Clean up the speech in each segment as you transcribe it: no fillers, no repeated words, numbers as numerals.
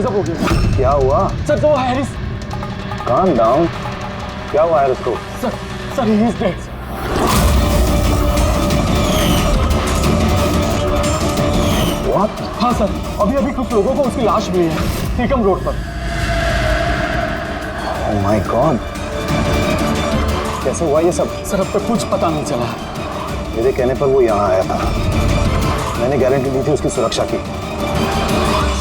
गजब हो गया। क्या हुआ सर तो हैरिस। Calm down. क्या हुआ हैरिस को? Sir he is dead. What? हाँ सर, अभी कुछ लोगों को उसकी लाश मिली है टीकम रोड पर। ओह माय गॉड, कैसे हुआ ये सब? सर अब तक कुछ पता नहीं चला। मेरे कहने पर वो यहाँ आया था, मैंने गारंटी दी थी उसकी सुरक्षा की।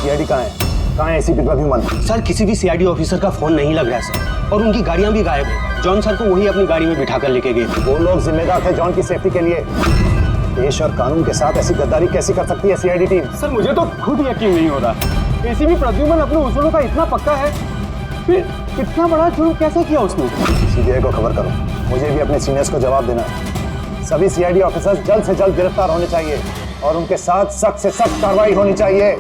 सीआईडी कहाँ है? कहाँ है एसीपी प्रद्युमन? सर किसी भी सीआईडी ऑफिसर का फोन नहीं लग रहा है सर, और उनकी गाड़ियां भी गायब है। जॉन सर को वही अपनी गाड़ी में बिठाकर लेके गए थे। वो लोग जिम्मेदार थे जॉन की सेफ्टी के लिए। देश और कानून के साथ ऐसी गद्दारी कैसी कर सकती है सीआईडी टीम? सर मुझे तो खुद यकीन नहीं हो रहा। एसीपी प्रद्युमन अपने उसूलों का इतना पक्का है, फिर इतना बड़ा जुर्म कैसे किया उसने? सीबीआई को खबर करो, मुझे भी अपने सीनियर्स को जवाब देना है। सभी सीआईडी ऑफिसर्स जल्द से जल्द गिरफ्तार होने चाहिए और उनके साथ सख्त से सख्त कार्रवाई होनी चाहिए।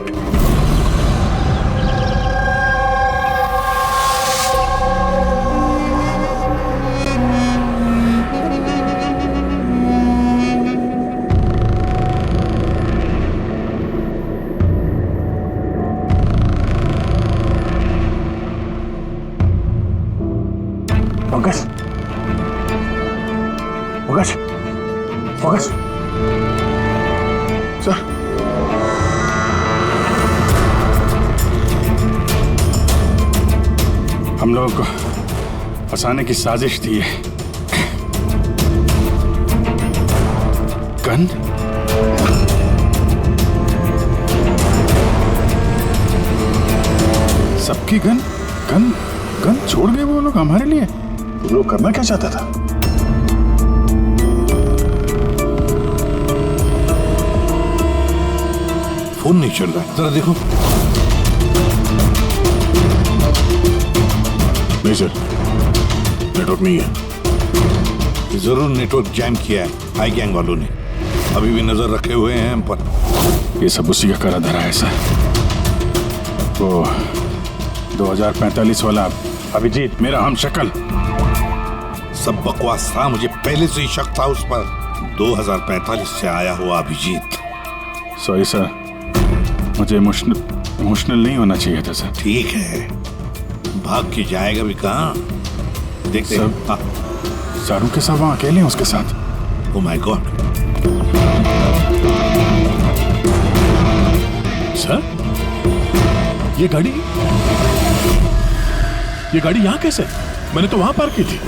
पंकज, पंकज, पंकज, सर हम लोगों को फंसाने की साजिश थी ये। गन? सबकी गन? गन गन छोड़ गए वो लोग हमारे लिए? वो लोग करना क्या चाहता था? फोन नहीं चल रहा, जरा देखो। नहीं सर, नेटवर्क नहीं है। जरूर नेटवर्क जैम किया है हाई गैंग वालों ने, अभी भी नजर रखे हुए हैं हम पर। ये सब उसी का करा धरा है सर। वो 2045 वाला अभिजीत, मेरा हम शक्ल। सब बकवास था, मुझे पहले से ही शक था उस पर। 2045 से आया हुआ अभिजीत। सॉरी सर, मुझे इमोशनल नहीं होना चाहिए था सर। ठीक है, भाग के जाएगा भी कहाँ? देखते हैं। सारू के साथ वहाँ अकेले हैं उसके साथ। Oh my God. सर ये गाड़ी यहाँ कैसे? मैंने तो वहां पार्क की थी।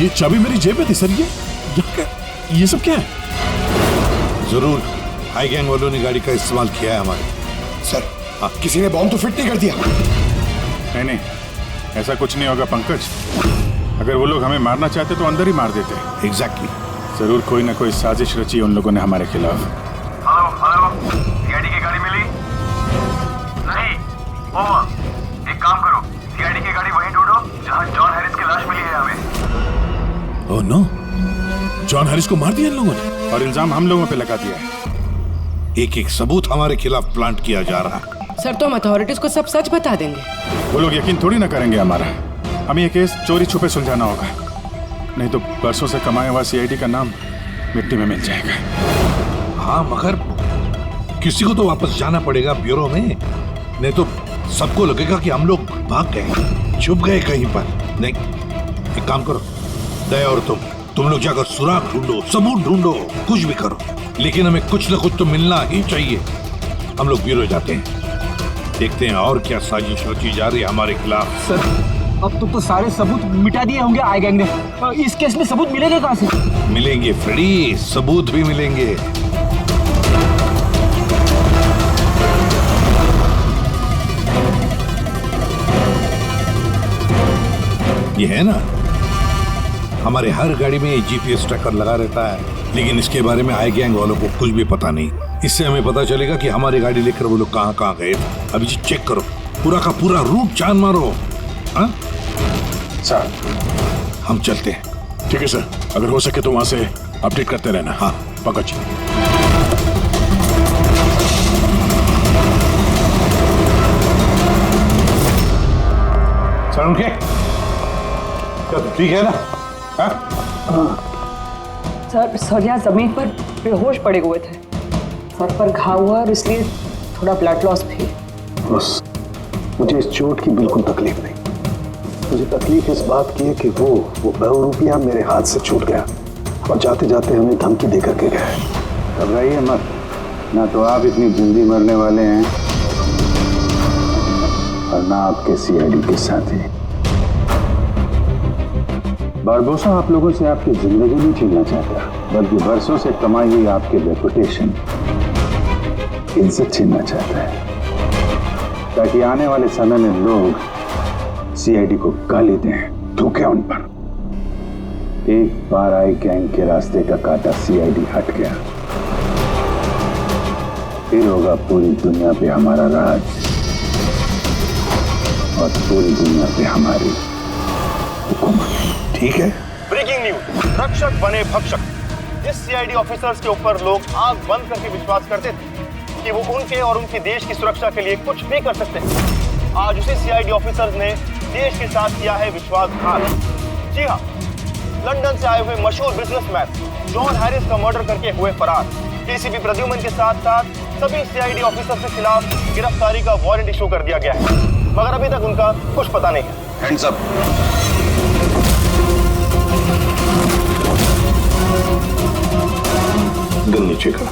ये चाबी मेरी जेब में थी सर। ये सब क्या है? जरूर हाई गैंग वालों ने गाड़ी का इस्तेमाल किया है हमारे। सर किसी ने बॉम्ब तो फिट नहीं कर दिया? नहीं, ऐसा कुछ नहीं होगा पंकज। अगर वो लोग हमें मारना चाहते तो अंदर ही मार देते। एग्जैक्टली। जरूर कोई ना कोई साजिश रची उन लोगों ने हमारे खिलाफ। हेलो, सीआईडी की गाड़ी मिली? नहीं, ओवर। एक काम करो, सीआईडी की गाड़ी वहीं ढूंढो जहां जॉन हैरिस की लाश मिली है हमें। ओह नो, जॉन हैरिस को मार दिया इन लोगों ने और इल्जाम हम लोगों पे लगा दिया है। एक एक सबूत हमारे खिलाफ प्लांट किया जा रहा है। सर तो हम अथॉरिटीज को सब सच बता देंगे। वो लोग यकीन थोड़ी ना करेंगे हमारा। हमें ये केस चोरी छुपे सुलझाना होगा, नहीं तो बरसों से कमाया हुआ सीआईडी का नाम मिट्टी में मिल जाएगा। हाँ, मगर किसी को तो वापस जाना पड़ेगा ब्यूरो में, नहीं तो सबको लगेगा कि हम लोग भाग गए, छुप गए कहीं पर। नहीं, एक काम करो, दया और तुम लोग जाकर सुराग ढूंढो, सबूत ढूंढो, कुछ भी करो, लेकिन हमें कुछ न कुछ तो मिलना ही चाहिए। हम लोग ब्यूरो जाते हैं, देखते हैं और क्या साजिश रची जा रही है हमारे खिलाफ। सर अब तो सारे सबूत मिटा दिए होंगे आई गैंग ने। इस केस में सबूत मिलेंगे कहाँ से? मिलेंगे फ्रेडी, सबूत भी मिलेंगे। ये है ना, हमारे हर गाड़ी में जीपीएस ट्रैकर लगा रहता है, लेकिन इसके बारे में आई गैंग वालों को कुछ भी पता नहीं। इससे हमें पता चलेगा कि हमारी गाड़ी लेकर वो लोग कहाँ कहाँ गए। अभी जी चेक करो, पूरा का पूरा रूट जान मारो। हाँ सर, हम चलते हैं। ठीक है सर, अगर हो सके तो वहां से अपडेट करते रहना। हाँ पंकज। सर उनके क्या ठीक है ना? हाँ? सर यहाँ जमीन पर बेहोश पड़े हुए थे। सर पर घाव हुआ और इसलिए थोड़ा ब्लड लॉस भी। बस मुझे इस चोट की बिल्कुल तकलीफ नहीं। मुझे तकलीफ इस बात की है कि वो बहुरूपिया मेरे हाथ से छूट गया और जाते जाते हमें धमकी दे करके गया। घबराइए मत, ना तो आप इतनी जल्दी मरने वाले हैं और ना आपके सीआईडी के साथी। बारबोसा आप लोगों से आपकी जिंदगी नहीं छीनना चाहता, बल्कि बरसों से कमाई हुई आपकी रेपुटेशन, इज्जत छीनना चाहता है, ताकि आने वाले समय में लोग सीआईडी को गाली दें, थूकें उन पर। एक बार आई गैंग के रास्ते का कांटा सीआईडी हट गया, फिर होगा पूरी दुनिया पे हमारा राज और पूरी दुनिया पे हमारी हुकूमत। ठीक है। ब्रेकिंग न्यूज, रक्षक बने भक्षक। जिस सीआईडी ऑफिसर्स के ऊपर लोग आंख बंद करके विश्वास करते थे कि वो उनके और उनके देश की सुरक्षा के लिए कुछ भी कर सकते हैं, आज उसी सीआईडी ऑफिसर्स ने देश के साथ किया है विश्वासघात। जी हाँ, लंदन से आए हुए मशहूर बिजनेसमैन जॉन हैरिस का मर्डर करके हुए फरार एसीपी प्रद्युमन के साथ साथ सभी सीआईडी ऑफिसर्स के खिलाफ गिरफ्तारी का वारंट इशू कर दिया गया है, मगर अभी तक उनका कुछ पता नहीं है। Hands up. गन नीचे कर।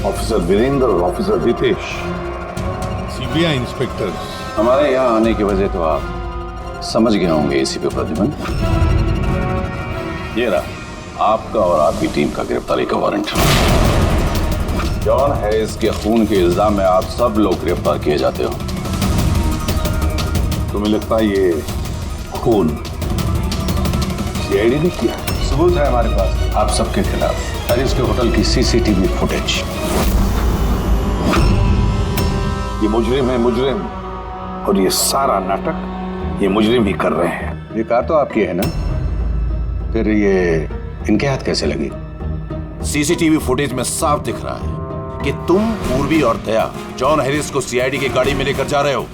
ऑफिसर वीरेंद्र और ऑफिसर रितेश, सीबीआई इंस्पेक्टर्स। हमारे यहाँ आने की वजह तो आप समझ गए होंगे एसीपी प्रद्युमन। ये रहा आपका और आपकी टीम का गिरफ्तारी का वारंट। जॉन हैरिस के खून के इल्जाम में आप सब लोग गिरफ्तार किए जाते हो। तुम्हें लगता है ये खून सीआईडी ने किया? सबूत है हमारे पास आप सबके खिलाफ। हैरिस के होटल की सीसीटीवी फुटेज। ये मुजरिम है, मुजरिम, और ये सारा नाटक ये मुजरिम ही कर रहे हैं। ये कार तो आपकी है ना, फिर ये इनके हाथ कैसे लगी? सीसीटीवी फुटेज में साफ दिख रहा है कि तुम, पूर्वी और दया जॉन हैरिस को सीआईडी की गाड़ी में लेकर जा रहे हो।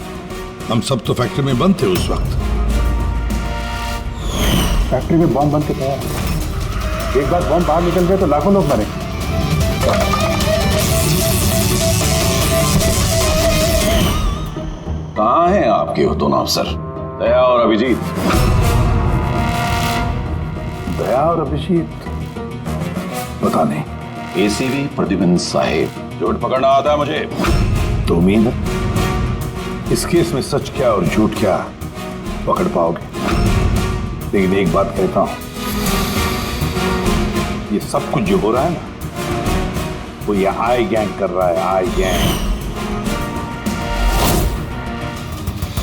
हम सब तो फैक्ट्री में बंद थे उस वक्त। फैक्ट्री में बॉम्ब बन के तैयार है। एक बार बॉम्ब बाहर निकल गए तो लाखों लोग मरे। कहाँ हैं आपके वो दोनों अफसर, दया और अभिजीत? दया और अभिजीत पता नहीं। एसीपी प्रद्युमन साहिब, झूठ पकड़ना आता है मुझे। तो उम्मीद है इस केस में सच क्या और झूठ क्या पकड़ पाओगे। लेकिन एक बात कहता हूं, ये सब कुछ जो हो रहा है ना, वो ये आई गैंग कर रहा है। आई गैंग।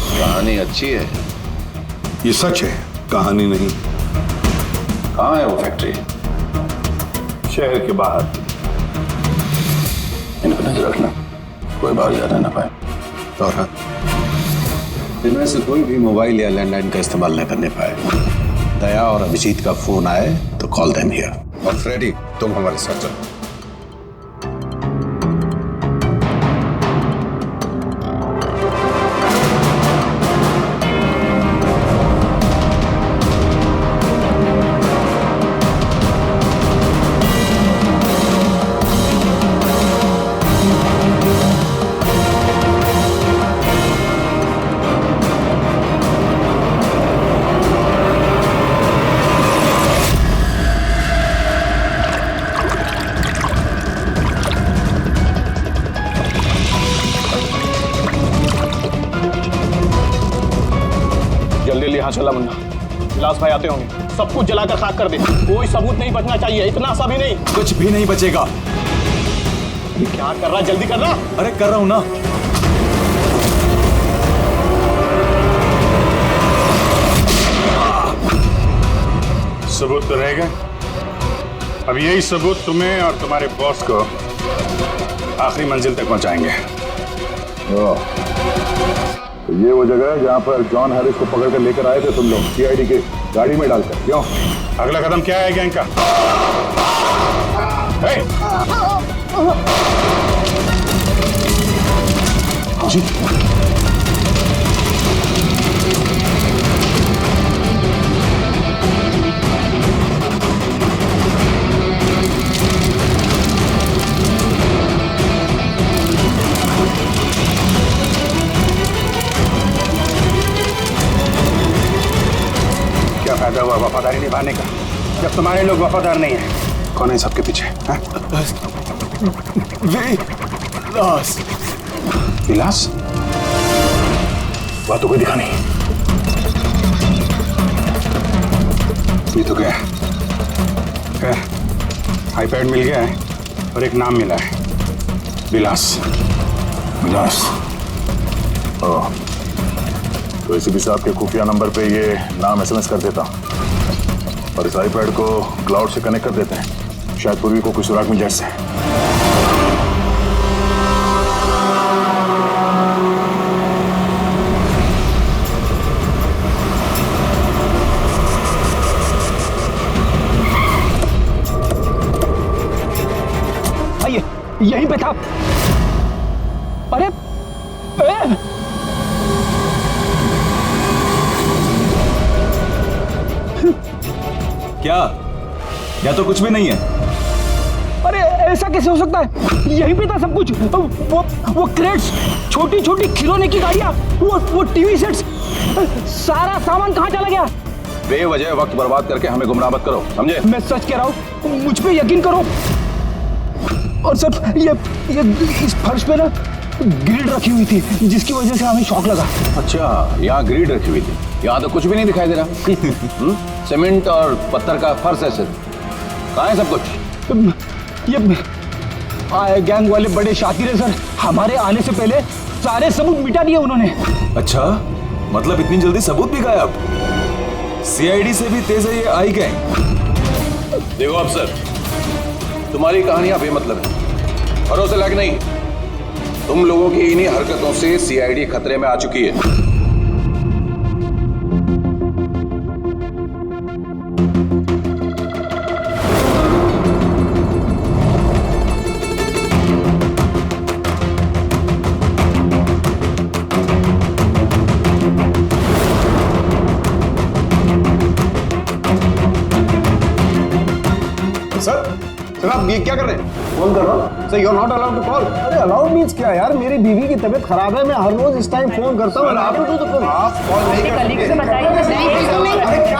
कहानी अच्छी है। ये सच है, कहानी नहीं। कहाँ है वो फैक्ट्री? शहर के बाहर। इन पर नजर रखना, कोई बाहर जाना ना पाए। और हाँ, इनमें से कोई भी मोबाइल या लैंडलाइन का इस्तेमाल न करने पाए। दया और अभिजीत का फोन आए तो कॉल देम हियर। और फ्रेडी, तुम हमारे साथ चलो। जल्दी यहाँ चला मुन्ना, विलास भाई आते होंगे। सब कुछ जलाकर खाक कर दे, कोई सबूत नहीं बचना चाहिए। इतना सा भी नहीं। कुछ भी नहीं बचेगा। क्या कर रहा, जल्दी कर रहा। अरे कर रहा हूं ना। सबूत तो रहेगा। अब यही सबूत तुम्हें और तुम्हारे बॉस को आखिरी मंजिल तक पहुंचाएंगे। तो ये वो जगह है जहां पर जॉन हैरिस को पकड़ कर लेकर आए थे तुम लोग, सीआईडी के गाड़ी में डालकर। क्यों? अगला कदम क्या है गैंग का? जी। निभाने का जब तुम्हारे लोग वफादार नहीं है? कौन है सबके पीछे? विलास। विलास? वहां तो कोई दिखा नहीं। ये तो गया। आईपैड मिल गया है और एक नाम मिला है, विलास। विलास? तो एसीपी साहब के खुफिया नंबर पे ये नाम एसएमएस कर देता और इस आईपैड को क्लाउड से कनेक्ट कर देते हैं, शायद पूर्वी को कोई सुराग मिल जाए इससे। आइए, यहीं पे था। अरे क्या? या तो कुछ भी नहीं है। अरे ऐसा कैसे हो सकता है? यहीं पे था सब कुछ। वो क्रेट्स, छोटी छोटी खिलौने की गाड़ियां, वो टीवी सेट्स, सारा सामान कहाँ चला गया? बेवजह वक्त बर्बाद करके हमें गुमराह मत करो, समझे? मैं सच कह रहा हूँ, मुझ पे यकीन करो। और सर ये इस फर्श पे ना ग्रिड रखी हुई थी, जिसकी वजह से हमें शॉक लगा। अच्छा, यहाँ ग्रिड रखी हुई थी। यहाँ तो कुछ भी नहीं दिखाई दे रहा। सीमेंट और पत्थर का फर्श है सिर्फ। कहाँ है सब कुछ? ये गैंग वाले बड़े शातिर है सर। हमारे आने से पहले सारे सबूत मिटा दिए उन्होंने। अच्छा, मतलब इतनी जल्दी सबूत भी गायब? सीआईडी से भी तेज है ये आई गैंग। देखो अफसर, तुम्हारी कहानियां बेमतलब है, भरोसे लायक नहीं। तुम लोगों की इन्हीं हरकतों से सीआईडी खतरे में आ चुकी है। सर आप ये क्या कर रहे हैं? फोन कर रहा हूँ। Sir you are not allowed to call. अरे अलाउड मीन्स क्या यार? मेरी बीवी की तबीयत खराब है, मैं हर रोज इस टाइम फोन करता हूँ। आप कॉल नहीं कर सकते।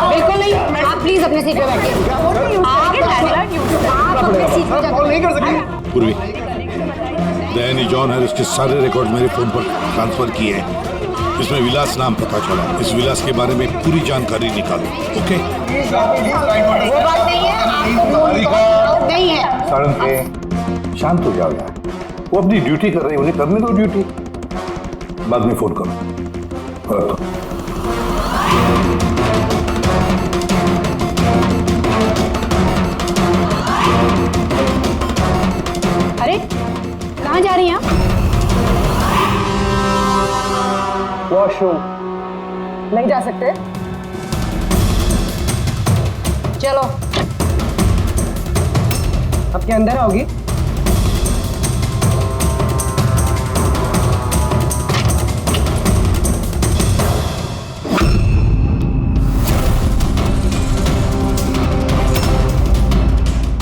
बिल्कुल नहीं, आप प्लीज अपने सीट पे बैठिए। आप कॉल नहीं कर सकते। पूर्वी, दया ने जॉन हैरिस के सारे रिकॉर्ड मेरे फोन पर ट्रांसफर किए हैं। इसमें विलास नाम पता चला। इस विलास के बारे में पूरी जानकारी निकालो। ओके? वो बात नहीं है, आपको नहीं है। सारंग के शांत हो जाओ यार, वो अपनी ड्यूटी कर रहे हैं, उन्हें करने दो ड्यूटी। बाद में फोन करो। और तो अरे कहाँ जा रही हैं आप? वॉशरूम नहीं जा सकते? चलो, अब क्या अंदर आओगी?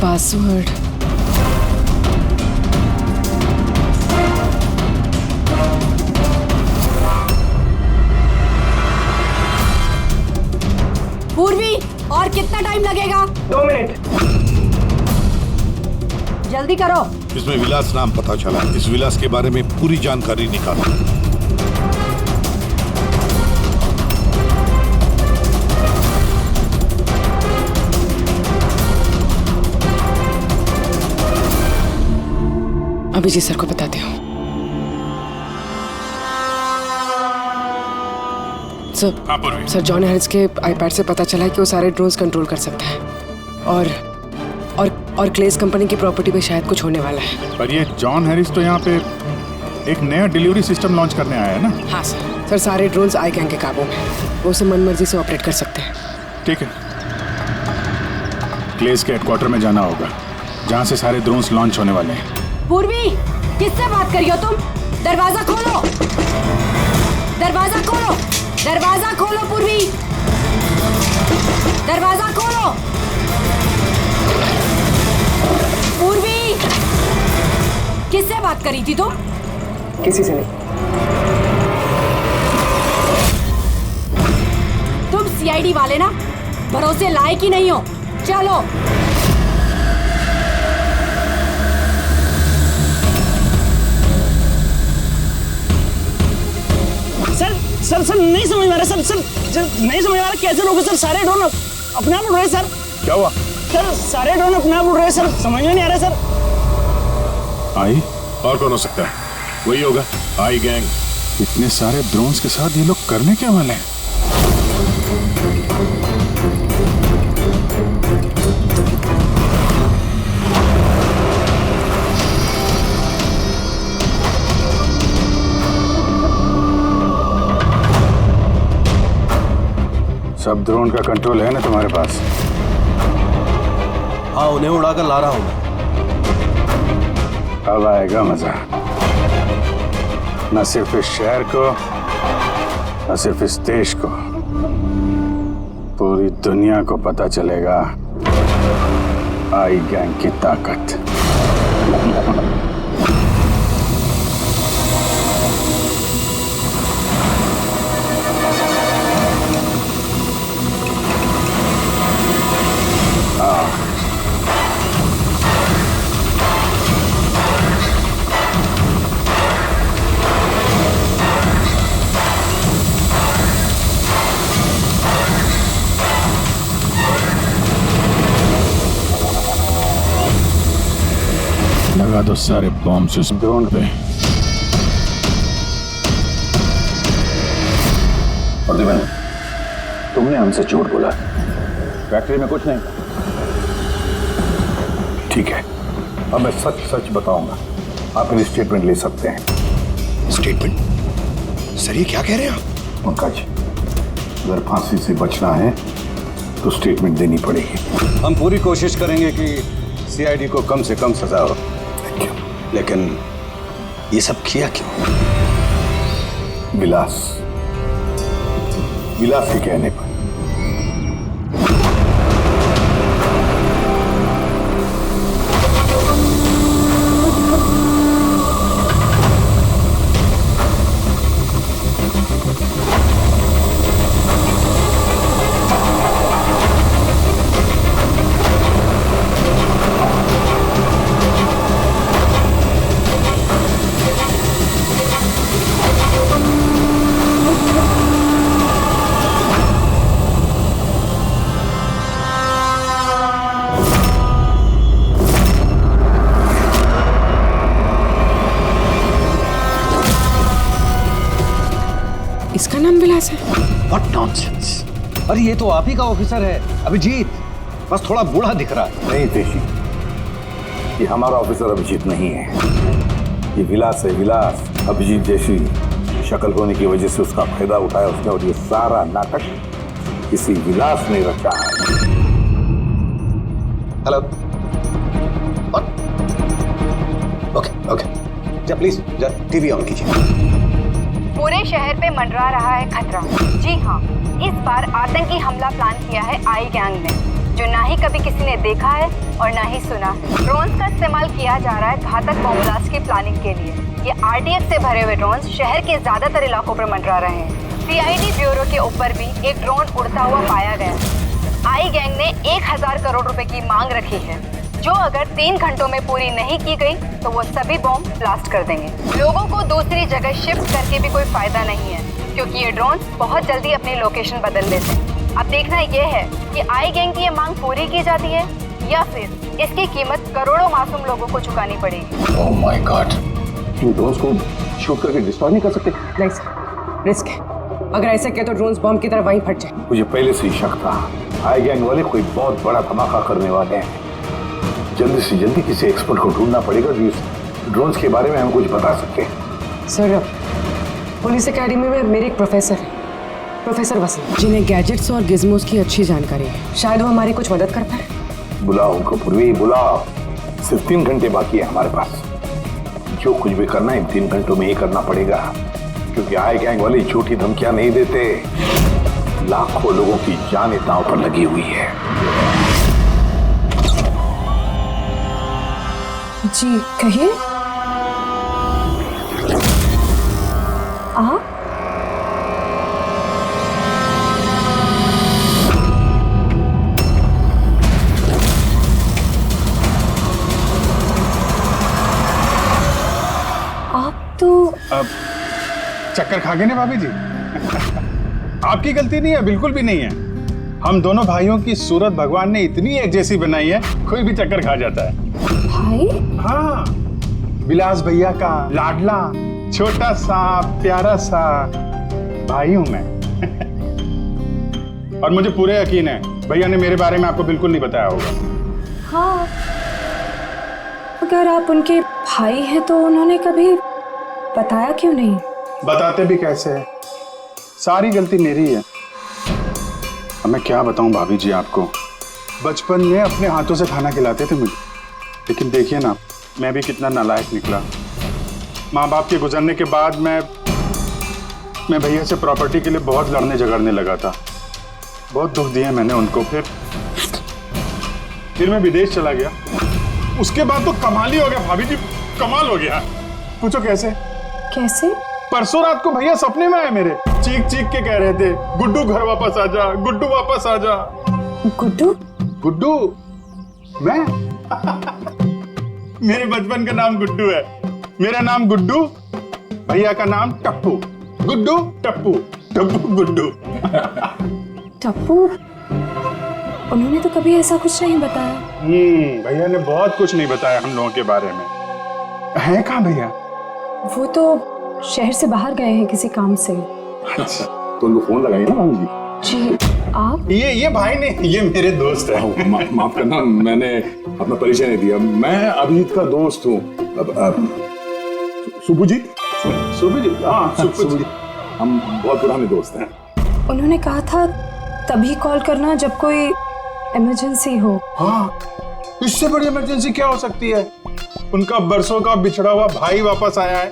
पासवर्ड। पूर्वी, और कितना टाइम लगेगा? 2 मिनट। जल्दी करो। इसमें विलास नाम पता चला। इस विलास के बारे में पूरी जानकारी निकालो। अभी जी सर को बताती हूँ। सर जॉन हैरिस के आईपैड से पता चला है कि वो सारे ड्रोन्स कंट्रोल कर सकता है और क्लेस कंपनी की प्रॉपर्टी पे शायद कुछ होने वाला है। पर ये जॉन हैरिस तो यहाँ पे एक नया डिलीवरी सिस्टम लॉन्च करने आया है ना? हाँ सर सारे ड्रोन्स आई गैंग के काबू में, वो उसे मनमर्जी से ऑपरेट कर सकते हैं। ठीक है, क्लेस के हेडक्वार्टर में जाना होगा जहाँ से सारे ड्रोन्स लॉन्च होने वाले हैं। पूर्वी, किससे बात करी हो तुम? दरवाजा खोलो, दरवाजा खोलो, दरवाजा खोलो पूर्वी, दरवाजा खोलो। पूर्वी, किससे बात करी थी तुम? किसी से नहीं। तुम सीआईडी वाले ना? भरोसे लायक ही नहीं हो। चलो। सर सर नहीं समझ में आ रहा सर नहीं समझ में आ रहा कैसे लोग सर सारे ड्रोन अपने आप उड़ रहे सर। क्या हुआ सर? सारे ड्रोन अपने आप उड़ रहे सर, समझ में नहीं आ रहा सर। आई और कौन हो सकता है? वही होगा आई गैंग। इतने सारे ड्रोन्स के साथ ये लोग करने क्या वाले हैं? सब ड्रोन का कंट्रोल है ना तुम्हारे पास? हाँ, उन्हें उड़ाकर ला रहा हूं मैं। अब आएगा मजा, न सिर्फ इस शहर को, न सिर्फ इस देश को, पूरी दुनिया को पता चलेगा आई गैंग की ताकत। लगा दो सारे बॉम्ब इस ड्रोन पे। और दिवन, तुमने हमसे झूठ बोला, फैक्ट्री में कुछ नहीं। ठीक है, अब मैं सच सच बताऊंगा। आप मेरी स्टेटमेंट ले सकते हैं। स्टेटमेंट? सर ये क्या कह रहे हैं आप? पंकज, अगर फांसी से बचना है तो स्टेटमेंट देनी पड़ेगी। हम पूरी कोशिश करेंगे कि सीआईडी को कम से कम सजा हो, लेकिन ये सब किया क्यों? विलास के कहने पर। इसका नाम विलास है? What nonsense! अरे ये तो आप ही का ऑफिसर है अभिजीत, बस थोड़ा बूढ़ा दिख रहा है। नहीं तेशी, ये हमारा ऑफिसर अभिजीत नहीं है, ये विलास है। विलास अभिजीत जैसी शक्ल होने की वजह से उसका फायदा उठाया उसने, और ये सारा नाटक इसी विलास ने रचा है। हेलो, ओके, जा प्लीज जा टीवी ऑन कीजिए। पूरे शहर पे मंडरा रहा है खतरा। जी हाँ, इस बार आतंकी हमला प्लान किया है आई गैंग ने, जो ना ही कभी किसी ने देखा है और ना ही सुना है। ड्रोन्स का इस्तेमाल किया जा रहा है घातक बॉम्ब ब्लास्ट की प्लानिंग के लिए। ये आरडीएक्स से भरे हुए ड्रोन्स शहर के ज्यादातर इलाकों पर मंडरा रहे हैं। सीआईडी ब्यूरो के ऊपर भी एक ड्रोन उड़ता हुआ पाया गया। आई गैंग ने 1000 करोड़ रुपए की मांग रखी है, जो अगर 3 घंटों में पूरी नहीं की गई तो वो सभी बॉम्ब ब्लास्ट कर देंगे। लोगों को दूसरी जगह शिफ्ट करके भी कोई फायदा नहीं है, क्योंकि ये ड्रोन्स बहुत जल्दी अपनी लोकेशन बदल लेते हैं। अब देखना ये है कि आई गैंग की ये मांग पूरी की जाती है या फिर इसकी कीमत करोड़ों मासूम लोगों को चुकानी पड़ेगी। Oh my God, in drones को शूट करके डिस्ट्रॉय नहीं कर सकते? नहीं सर, रिस्क है। अगर ऐसा किया तो ड्रोन्स बॉम्ब की तरह वहीं फट जाए। मुझे पहले से ही शक था, आई गैंग वाले कोई बहुत बड़ा धमाका करने वाले हैं। जल्दी से जल्दी किसी एक्सपर्ट को ढूंढना पड़ेगा जो इस ड्रोन्स के बारे में हमें कुछ बता सके। सर, पुलिस अकेडमी में मेरे एक प्रोफेसर है, प्रोफेसर वसीम, जिन्हें गैजेट्स और गिज़मोस की अच्छी जानकारी है। शायद वो हमारी कुछ मदद कर पाए। बुलाओ उनको पूर्वी, बुलाओ। सिर्फ 3 घंटे बाकी है हमारे पास। जो कुछ भी करना है 3 घंटों में ही करना पड़ेगा, क्योंकि आई गैंग वाले झूठी धमकियां नहीं देते। लाखों लोगों की जान दांव पर लगी हुई है। जी कहिए। तो अब चक्कर खा गए ना भाभी जी? आपकी गलती नहीं है, बिल्कुल भी नहीं है। हम दोनों भाइयों की सूरत भगवान ने इतनी एक जैसी बनाई है, कोई भी चक्कर खा जाता है। भाई? हाँ, विलास भैया का लाडला छोटा सा प्यारा सा भाई हूं मैं। और मुझे पूरे यकीन है भैया ने मेरे बारे में आपको बिल्कुल नहीं बताया होगा। हाँ, अगर आप उनके भाई हैं तो उन्होंने कभी बताया क्यों नहीं? बताते भी कैसे है, सारी गलती मेरी है। अब मैं क्या बताऊं भाभी जी आपको, बचपन में अपने हाथों से खाना खिलाते थे मुझे, लेकिन देखिए ना मैं भी कितना नालायक निकला। माँ बाप के गुजरने के बाद मैं भैया से प्रॉपर्टी के लिए बहुत लड़ने झगड़ने लगा था। बहुत दुख दिए मैंने उनको। फिर मैं विदेश चला गया। उसके बाद तो कमाल ही हो गया भाभी जी, कमाल हो गया। पूछो कैसे? कैसे? परसों रात को भैया सपने में आए मेरे, चीख चीख के कह रहे थे, गुड्डू घर वापस आ जा, गुड्डू वापस आ जा। गुड्डू? गुड्डू? मैं? मेरे बचपन का नाम गुड्डू है। मेरा नाम गुड्डू, भैया का नाम टप्पू। गुड्डू टप्पू, टप्पू गुड्डू। टप्पू? उन्होंने तो कभी ऐसा कुछ नहीं बताया। भैया ने बहुत कुछ नहीं बताया हम लोगों के बारे में। है कहाँ भैया? वो तो शहर से बाहर गए हैं किसी काम से। अच्छा, तो उनको फोन लगाइए ना भाभी जी। जी, आप? ये भाई ने, ये मेरे दोस्त है। माफ करना, मैंने अपना परिचय नहीं दिया। मैं अभिजीत का दोस्त हूँ। सुपुजीत? सुपुजीत? हाँ, सुपुजीत। हम बहुत पुराने दोस्त हैं। उन्होंने कहा था तभी कॉल करना जब कोई इमरजेंसी हो। हाँ, इससे बड़ी इमरजेंसी क्या हो सकती है? उनका बरसों का बिछड़ा हुआ भाई वापस आया है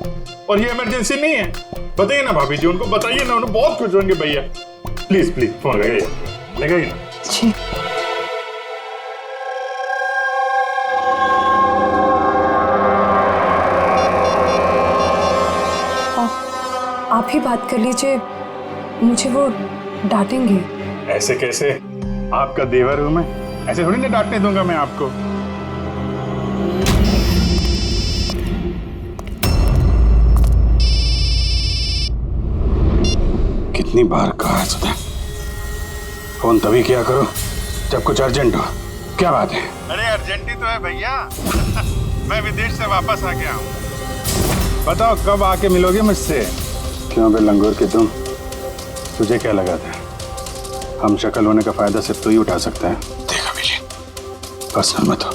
और ये इमरजेंसी नहीं है। बताइए ना भाभी जी, उनको बताइए ना, उन्हें बहुत खुश होंगे भैया। प्लीज प्लीज फोन लगाइए, लगाइए ना। जी। आप ही बात कर लीजिए, मुझे वो डांटेंगे। ऐसे कैसे? आपका देवर हूं मैं, ऐसे थोड़ी ना डांटने दूंगा मैं आपको। कितनी बार कहा सुधा, फोन तभी किया करो जब कुछ अर्जेंट हो। क्या बात है? अरे अर्जेंट ही तो है भैया। मैं विदेश से वापस आ गया हूँ। बताओ कब आके मिलोगे मुझसे? क्यों बे लंगूर के तुम, तुझे क्या लगा था हम शक्ल होने का फायदा सिर्फ तो ही उठा सकता है? देखा विजय, पर्सनल मत हो।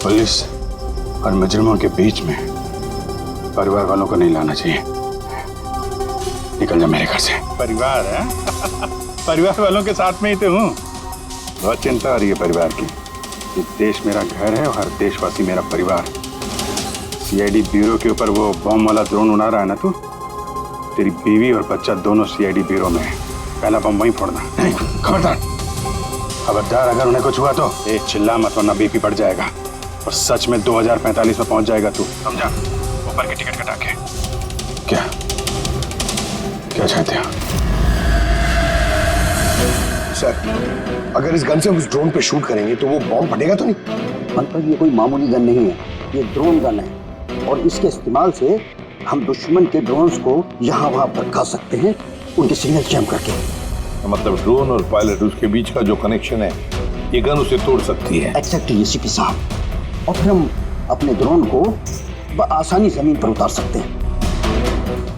पुलिस और मुजरिमों के बीच में परिवार वालों को नहीं लाना चाहिए। निकल जा मेरे घर से। परिवार है? परिवार वालों के साथ में ही तो हूँ। बहुत चिंता हो रही है परिवार की। ये देश मेरा घर है और हर देशवासी मेरा परिवार। सीआईडी ब्यूरो के ऊपर वो बॉम्ब वाला ड्रोन उड़ा रहा है ना तू, तेरी बीवी और बच्चा दोनों सीआईडी ब्यूरो में है। पहला बम वहीं फोड़ना। नहीं, खबरदार खबरदार, अगर उन्हें कुछ हुआ तो चिल्ला मत वरना बीपी बढ़ जाएगा और सच में 2045 में पहुंच जाएगा तू, समझा? ऊपर की टिकट कटा के। क्या क्या चाहते हो? सर, अगर इस गन से हम उस ड्रोन पे शूट करेंगे तो वो बॉम्ब फटेगा तो नहीं? मतलब ये कोई मामूली गन नहीं है, ये ड्रोन गन है और इसके इस्तेमाल से हम दुश्मन के ड्रोन्स को यहाँ वहाँ भड़का सकते हैं, उनके सिग्नल जैम करके। मतलब ड्रोन और पायलट, उसके बीच का जो कनेक्शन है ये गन उसे तोड़ सकती है। एक्जैक्टली एसीपी साहब। और फिर हम अपने ड्रोन को आसानी जमीन पर उतार सकते हैं।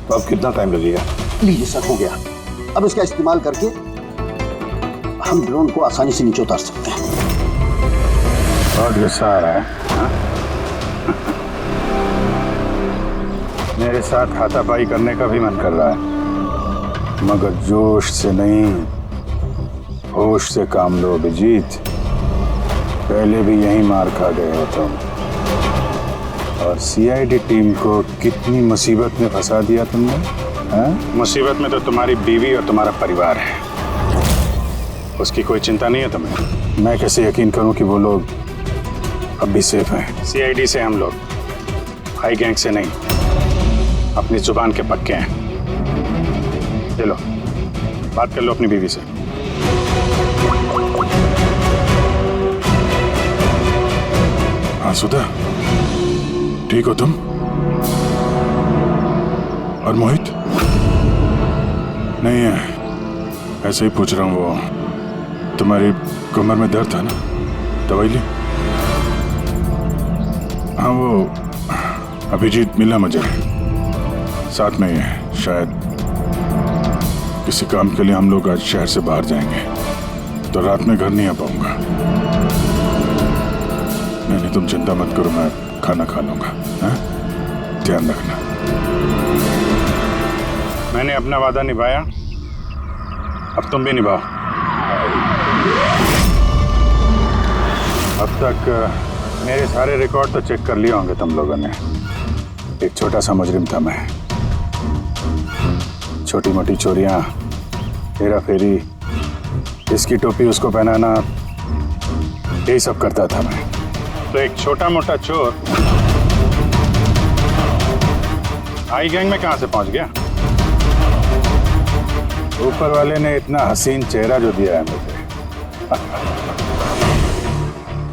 तो अब कितना टाइम लगेगा? लीजिए सर, हो गया। अब इसका इस्तेमाल करके हम ड्रोन को आसानी से नीचे उतार सकते हैं। बहुत गुस्सा आ रहा है। मेरे साथ हाथापाई करने का भी मन कर रहा है, मगर जोश से नहीं, होश से काम लो अभिजीत। पहले भी यही मार खा गए हो तुम। और सीआईडी टीम को कितनी मुसीबत में फंसा दिया तुमने। मुसीबत में तो तुम्हारी बीवी और तुम्हारा परिवार है, उसकी कोई चिंता नहीं है तुम्हें। मैं कैसे यकीन करूं कि वो लोग अब भी सेफ हैं? सीआईडी से हम लोग, हाई गैंग से नहीं। अपनी जुबान के पक्के हैं। चलो बात कर लो अपनी बीवी से। हाँ सुधा, ठीक हो तुम? और मोहित? नहीं है, ऐसे ही पूछ रहा हूँ। वो तुम्हारी कमर में दर्द था ना, दवाई ली? हाँ, वो अभिजीत मिला मुझे, साथ में ही है। शायद किसी काम के लिए हम लोग आज शहर से बाहर जाएंगे, तो रात में घर नहीं आ पाऊंगा। नहीं, तुम चिंता मत करो, मैं खाना खा लूंगा। ध्यान रखना। मैंने अपना वादा निभाया, अब तुम भी निभाओ। अब तक मेरे सारे रिकॉर्ड तो चेक कर लिए होंगे तुम लोगों ने। एक छोटा सा मुजरिम था मैं। छोटी मोटी चोरियां, हेरा फेरी, इसकी टोपी उसको पहनाना, यही सब करता था मैं। तो एक छोटा मोटा चोर आई गैंग में कहां से पहुंच गया? ऊपर वाले ने इतना हसीन चेहरा जो दिया है मुझे।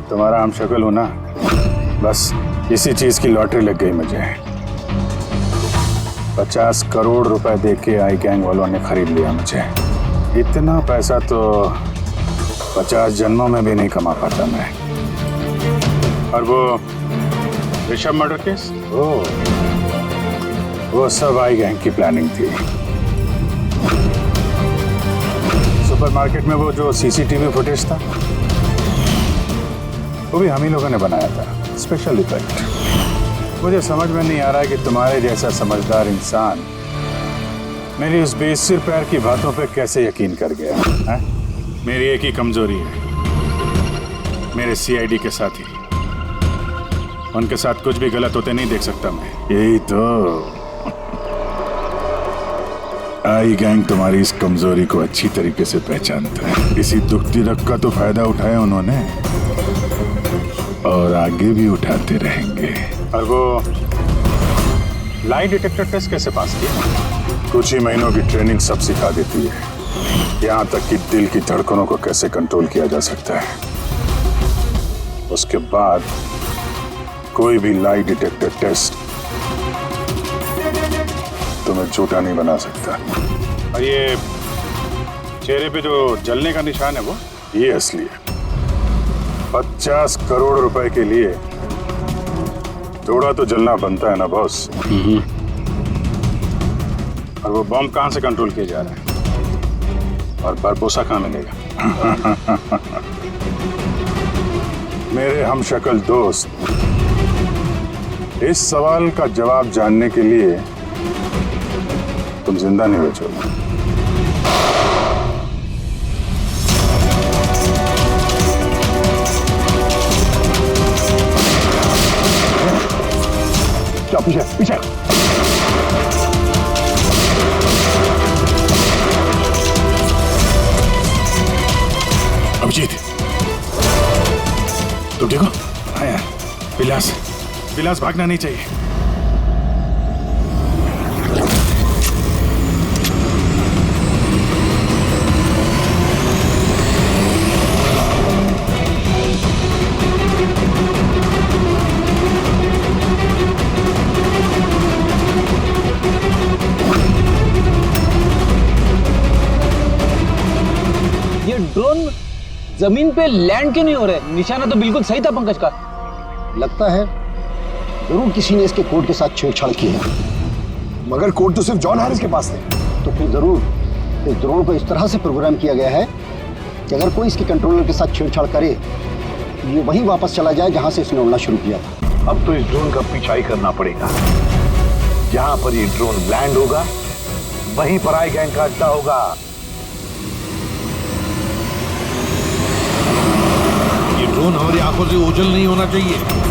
तुम्हारा हम शक्ल हूं ना, बस इसी चीज की लॉटरी लग गई मुझे। 50 करोड़ रुपए देके आई गैंग वालों ने खरीद लिया मुझे। इतना पैसा तो 50 जन्मों में भी नहीं कमा पाता मैं। और वो ऋषभ मर्डर केस, वो सब आई गैंग की प्लानिंग थी। सुपरमार्केट में वो जो सीसीटीवी फुटेज था, वो भी हम ही लोगों ने बनाया था, स्पेशल इफेक्ट। मुझे समझ में नहीं आ रहा है कि तुम्हारे जैसा समझदार इंसान मेरी उस बेसिर पैर की बातों पे कैसे यकीन कर गया है? मेरी एक ही कमजोरी है, मेरे सीआईडी के साथी। उनके साथ कुछ भी गलत होते नहीं देख सकता मैं। यही तो आई गैंग तुम्हारी इस कमजोरी को अच्छी तरीके से पहचानता है। इसी दुखती रग का तो फायदा उठाया उन्होंने, और आगे भी उठाते रहेंगे। और वो लाई डिटेक्टर टेस्ट कैसे पास किया? कुछ ही महीनों की ट्रेनिंग सब सिखा देती है, यहाँ तक कि दिल की धड़कनों को कैसे कंट्रोल किया जा सकता है। उसके बाद कोई भी लाई डिटेक्टर टेस्ट तुम्हें झूठा नहीं बना सकता। और ये चेहरे पे जो जलने का निशान है, वो ये असली है। 50 करोड़ रुपए के लिए थोड़ा तो जलना बनता है ना बॉस। और वो बॉम्ब कहां से कंट्रोल किया जा रहा है, और बरपोसा कहां मिलेगा? मेरे हमशक्ल दोस्त, इस सवाल का जवाब जानने के लिए तुम जिंदा नहीं बचोगे। क्या पीछे पीछे? अभिजीत, तुम ठीक हो? हाँ यार, विलास भागना नहीं चाहिए। ये ड्रोन जमीन पे लैंड क्यों नहीं हो रहे? निशाना तो बिल्कुल सही था पंकज का। लगता है जरूर किसी ने इसके कोड के साथ छेड़छाड़ की है। मगर कोड तो सिर्फ जॉन हैरिस के पास थे। तो फिर जरूर इस ड्रोन को इस तरह से प्रोग्राम किया गया है कि अगर कोई इसके कंट्रोलर के साथ छेड़छाड़ करे तो ये वहीं वापस चला जाए जहां से इसने उड़ना शुरू किया था। अब तो इस ड्रोन का पीछा ही करना पड़ेगा। जहां पर ये ड्रोन लैंड होगा, वहीं पर आई गैंग का अड्डा होगा। ये ड्रोन हमारी आंखों से ओझल नहीं होना चाहिए।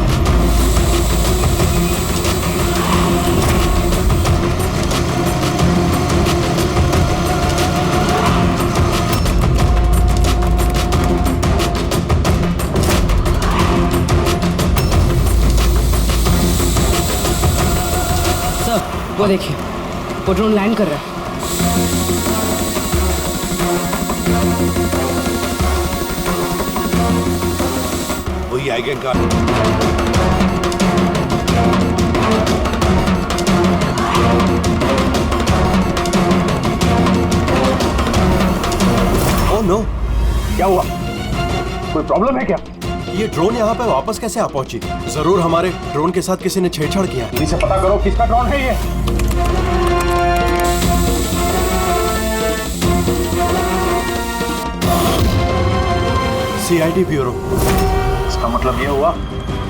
वो देखिए, वो ड्रोन लैंड कर रहा है। वही आई गैंग का। प्रॉब्लम है क्या? ये ड्रोन यहाँ पे वापस कैसे आ पहुंची? जरूर हमारे ड्रोन के साथ किसी ने छेड़छाड़ किया। इसे पता करो किसका ड्रोन है ये। CID bureau. इसका मतलब ये हुआ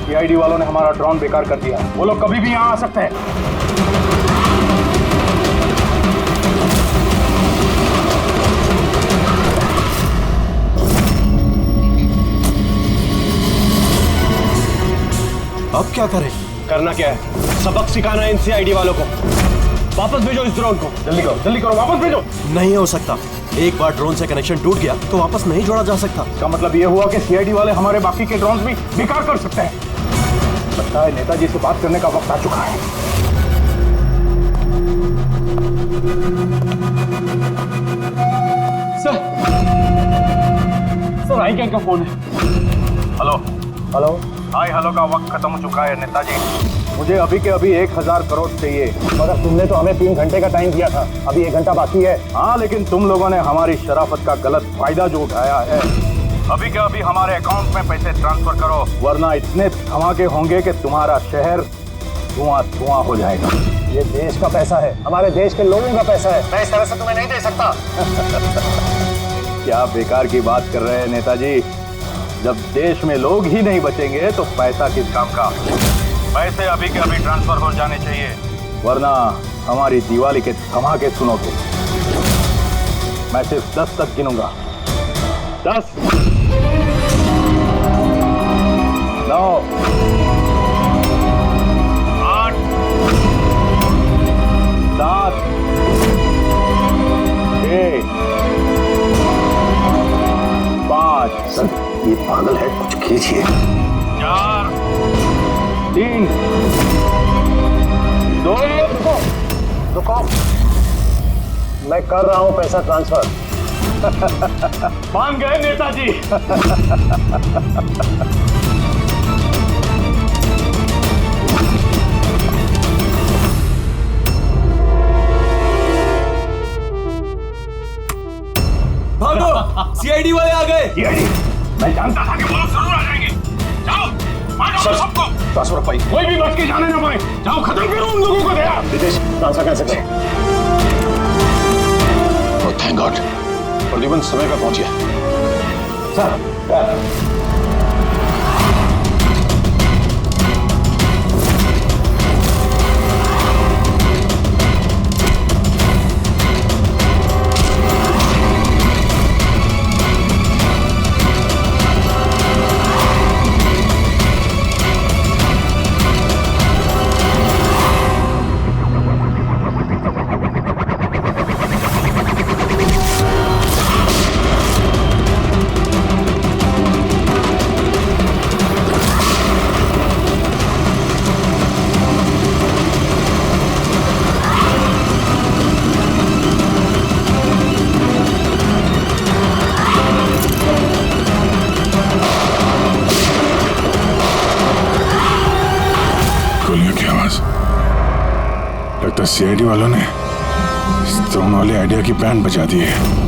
सीआईडी वालों ने हमारा ड्रोन बेकार कर दिया। वो लोग कभी भी यहाँ आ सकते हैं। अब क्या करें? करना क्या है? सबक सिखाना है इन सीआईडी वालों को। वापस भेजो इस ड्रोन को। जल्दी करो वापस भेजो। नहीं हो सकता। एक बार ड्रोन से कनेक्शन टूट गया तो वापस नहीं जोड़ा जा सकता। इसका मतलब ये हुआ कि सीआईडी वाले हमारे बाकी के ड्रोन्स भी बेकार कर सकते हैं। लगता है नेताजी से बात करने का वक्त आ चुका है। सर आई गैंग का फोन है। हेलो। हाय हेलो का वक्त खत्म हो चुका है नेताजी। मुझे अभी के अभी 1000 करोड़ चाहिए। मगर तुमने तो हमें 3 घंटे का टाइम दिया था। अभी 1 घंटा बाकी है। हाँ, लेकिन तुम लोगों ने हमारी शराफत का गलत फायदा जो उठाया है। अभी के अभी हमारे अकाउंट में पैसे ट्रांसफर करो, वरना इतने धमाके होंगे कि तुम्हारा शहर धुआं हो जाएगा। ये देश का पैसा है, हमारे देश के लोगों का पैसा है। मैं इस तरह से तुम्हें नहीं दे सकता। क्या बेकार की बात कर रहे हैं नेताजी? जब देश में लोग ही नहीं बचेंगे तो पैसा किस काम का? पैसे अभी के अभी ट्रांसफर हो जाने चाहिए, वरना हमारी दिवाली के धमाके सुनोगे। मैं सिर्फ 10 तक गिनूंगा। 10, 9, 8, 7, 6, 5। सर ये पागल है, कुछ कीजिए। 4, 3, 2। रुको, मैं कर रहा हूं पैसा ट्रांसफर। मान गए नेताजी। भागो, सीआईडी वाले आ गए। मैं जानता था कि वो लोग जरूर आ जाएंगे। जाओ, मारो सबको। ट्रांसफर पाई। कोई भी बच के जाने ना पाए। जाओ, खत्म करो उन लोगों को। दया विदेश ट्रांसफर कैसे करें? ओह थैंक गॉड, प्रद्युमन समय पर पहुंच गया। सर लगता है सीआईडी वालों ने इस ड्रोन वाले आइडिया की बैंड बजा दी है।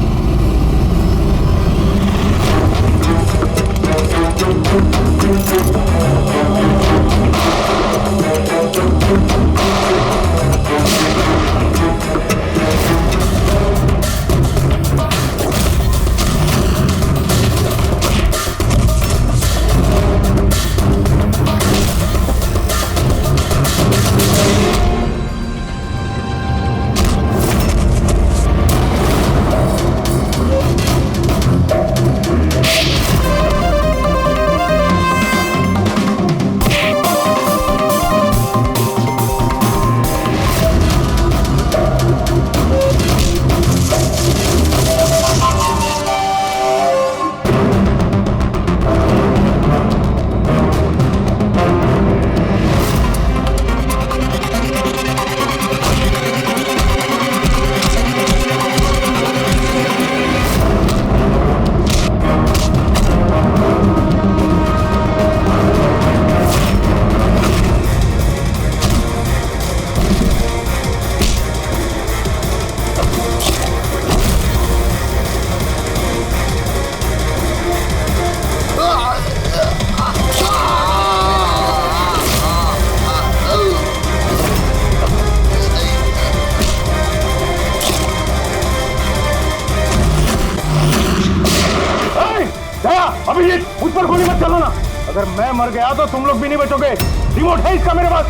अगर मैं मर गया तो तुम लोग भी नहीं बचोगे। रिमोट है इसका मेरे पास।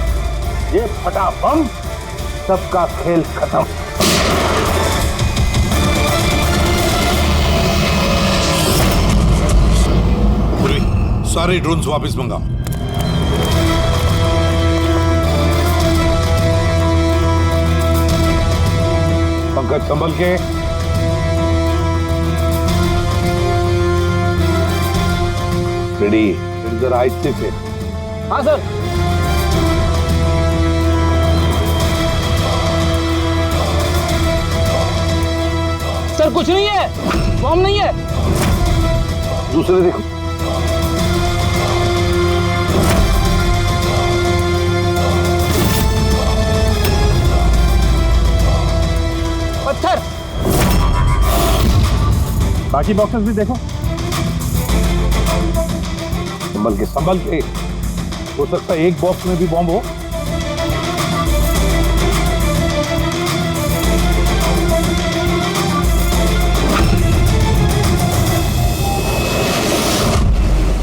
ये फटा बम, सबका खेल खत्म। सारे ड्रोन्स वापस मंगाओ। पंकज संभल के। रेडी, जरा आहिस्ते से। हाँ सर। सर कुछ नहीं है, बॉम्ब नहीं है। दूसरे देखो। पत्थर। बाकी बॉक्सेस भी देखो। संभल के। हो सकता है एक बॉक्स में भी बॉम्ब हो।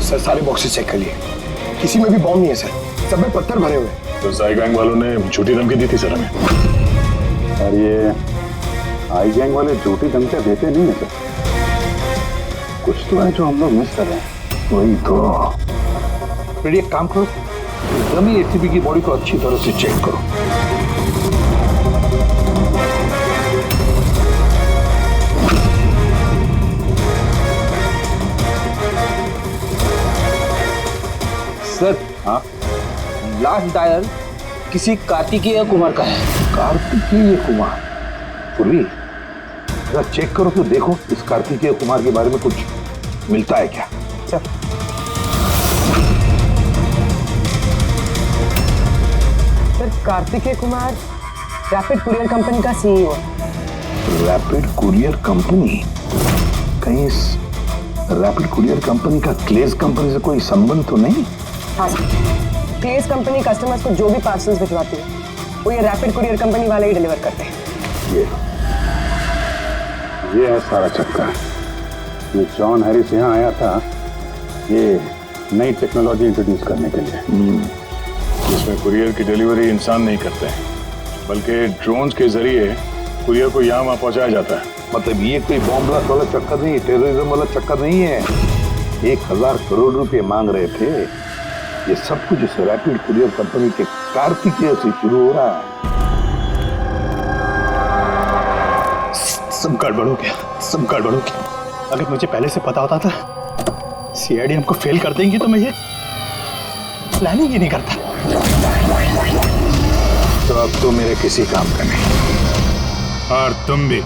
सर सारे बॉक्सेस चेक कर लिए, किसी में भी बॉम्ब नहीं है सर, सब में पत्थर भरे हुए हैं। तो साई गैंग वालों ने झूठी धमकी दी थी सर हमें। और ये आई गैंग वाले झूठी धमकियां देते नहीं है सर। कुछ तो है जो हम लोग मिस कर रहे हैं। वही तो। फिर एक काम करो, डमी एसीपी की बॉडी को अच्छी तरह से चेक करो। सर हाँ, लास्ट डायल किसी कार्तिकेय कुमार का है। कार्तिकेय कुमार? पूर्वी जरा चेक करो तो देखो इस कार्तिकेय कुमार के बारे में कुछ मिलता है क्या। Sir Kartikeya Kumar rapid courier company का सीईओ। Rapid courier company? कहीं इस रैपिड कुरियर कंपनी का क्लेज कंपनी से कोई संबंध तो नहीं? हाँ सर, क्लेज कंपनी कस्टमर्स को जो भी पार्सल्स भिजवाती है वो ये रैपिड कुरियर कंपनी वाले ही डिलीवर करते हैं। ये है सारा चक्कर। ये जॉन हैरिस यहाँ आया था ये नई टेक्नोलॉजी इंट्रोड्यूस करने के लिए। इसमें कुरियर की डिलीवरी इंसान नहीं करते हैं, बल्कि ड्रोन्स के जरिए कुरियर को यहाँ वहाँ पहुँचाया जाता है। मतलब ये कोई बॉम्ब ब्लास्ट वाला चक्कर नहीं, टेररिज्म वाला चक्कर नहीं है। 1000 करोड़ रुपए मांग रहे थे। ये सब कुछ इस रैपिड कुरियर कंपनी के कार्तिकेय से शुरू हो रहा है। सब गड़बड़ हो गया, सब गड़बड़ हो गया। अगर मुझे पहले से पता होता था सीआईडी हमको फेल कर देंगी तो मैं ये प्लानिंग ही नहीं करता। तो अब तो मेरे किसी काम का नहीं। और तुम भी।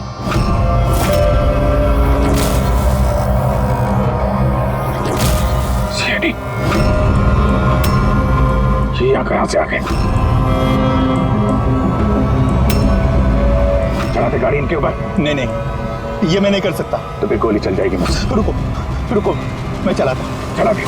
सीआईडी ये कहां से आ गए? चलाते गाड़ी इनके ऊपर? नहीं नहीं, ये मैं नहीं कर सकता। तो फिर गोली चल जाएगी मुझसे। रुको रुको, मैं चलाता। चला दे।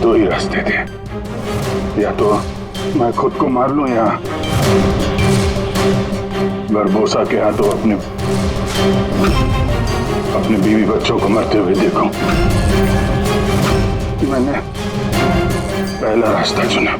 दो ही रास्ते थे, या तो मैं खुद को मार लूं या बरबोसा के हाथों अपने बीवी बच्चों को मरते हुए देखूं। मैंने पहला रास्ता चुना।